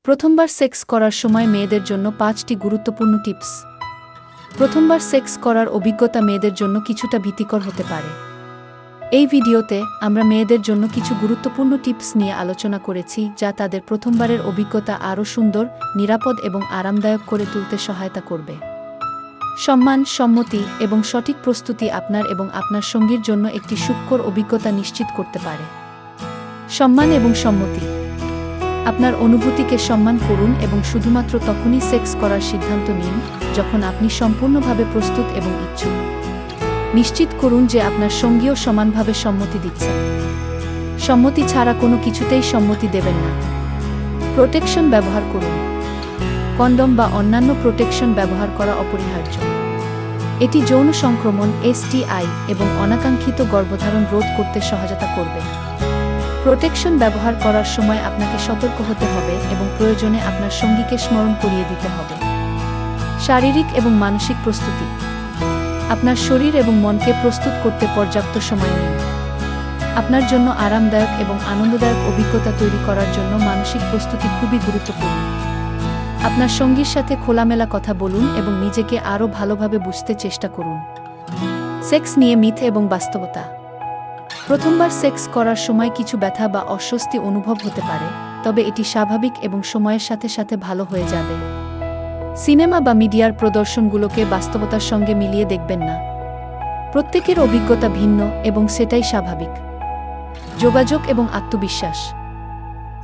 প্রথমবার সেক্স করার সময় মেয়েদের জন্য ৫টি গুরুত্বপূর্ণ টিপস। প্রথমবার সেক্স করার অভিজ্ঞতা মেয়েদের জন্য কিছুটা ভীতিকর হতে পারে। এই ভিডিওতে আমরা মেয়েদের জন্য কিছু গুরুত্বপূর্ণ টিপস নিয়ে আলোচনা করেছি, যা তাদের প্রথমবারের অভিজ্ঞতা আরও সুন্দর, নিরাপদ এবং আরামদায়ক করে তুলতে সহায়তা করবে। সম্মান, সম্মতি এবং সঠিক প্রস্তুতি আপনার এবং আপনার সঙ্গীর জন্য একটি সুখকর অভিজ্ঞতা নিশ্চিত করতে পারে। সম্মান এবং সম্মতি। আপনার অনুভূতিকে সম্মান করুন এবং শুধুমাত্র তখনই সেক্স করার সিদ্ধান্ত নিন যখন আপনি সম্পূর্ণভাবে প্রস্তুত এবং ইচ্ছুক। নিশ্চিত করুন যে আপনার সঙ্গীও সমানভাবে সম্মতি দিচ্ছেন। সম্মতি ছাড়া কোনো কিছুতেই সম্মতি দেবেন না। প্রোটেকশন ব্যবহার করুন। কন্ডম বা অন্যান্য প্রোটেকশন ব্যবহার করা অপরিহার্য। এটি যৌন সংক্রমণ, STI এবং অনাকাঙ্ক্ষিত গর্ভধারণ রোধ করতে সহায়তা করবে। প্রোটেকশন ব্যবহার করার সময় আপনাকে সতর্ক হতে হবে এবং প্রয়োজনে আপনার সঙ্গীকে স্মরণ করিয়ে দিতে হবে। শারীরিক এবং মানসিক প্রস্তুতি। আপনার শরীর এবং মনকে প্রস্তুত করতে পর্যাপ্ত সময় নিন। আপনার জন্য আরামদায়ক এবং আনন্দদায়ক অভিজ্ঞতা তৈরি করার জন্য মানসিক প্রস্তুতি খুবই গুরুত্বপূর্ণ। আপনার সঙ্গীর সাথে খোলামেলা কথা বলুন এবং নিজেকে আরও ভালোভাবে বুঝতে চেষ্টা করুন। সেক্স নিয়ে মিথ এবং বাস্তবতা। প্রথমবার সেক্স করার সময় কিছু ব্যথা বা অস্বস্তি অনুভব হতে পারে, তবে এটি স্বাভাবিক এবং সময়ের সাথে সাথে ভালো হয়ে যাবে। সিনেমা বা মিডিয়ার প্রদর্শনগুলোকে বাস্তবতার সঙ্গে মিলিয়ে দেখবেন না। প্রত্যেকের অভিজ্ঞতা ভিন্ন এবং সেটাই স্বাভাবিক। যোগাযোগ এবং আত্মবিশ্বাস।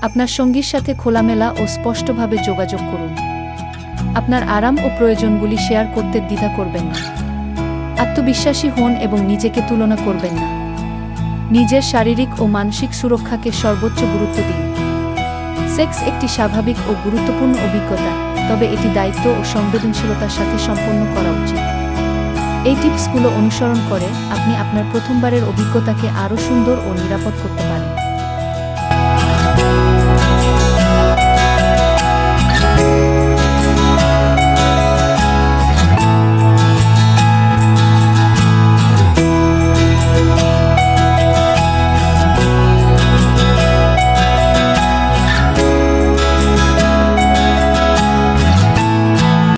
আপনার সঙ্গীর সাথে খোলামেলা ও স্পষ্টভাবে যোগাযোগ করুন। আপনার আরাম ও প্রয়োজনগুলি শেয়ার করতে দ্বিধা করবেন না। আত্মবিশ্বাসী হন এবং নিজেকে তুলনা করবেন না। নিজের শারীরিক ও মানসিক সুরক্ষাকে সর্বোচ্চ গুরুত্ব দিন। সেক্স একটি স্বাভাবিক ও গুরুত্বপূর্ণ অভিজ্ঞতা, তবে এটি দায়িত্ব ও সংবেদনশীলতার সাথে সম্পন্ন করা উচিত। এই টিপসগুলো অনুসরণ করে আপনি আপনার প্রথমবারের অভিজ্ঞতাকে আরও সুন্দর ও নিরাপদ করতে পারেন।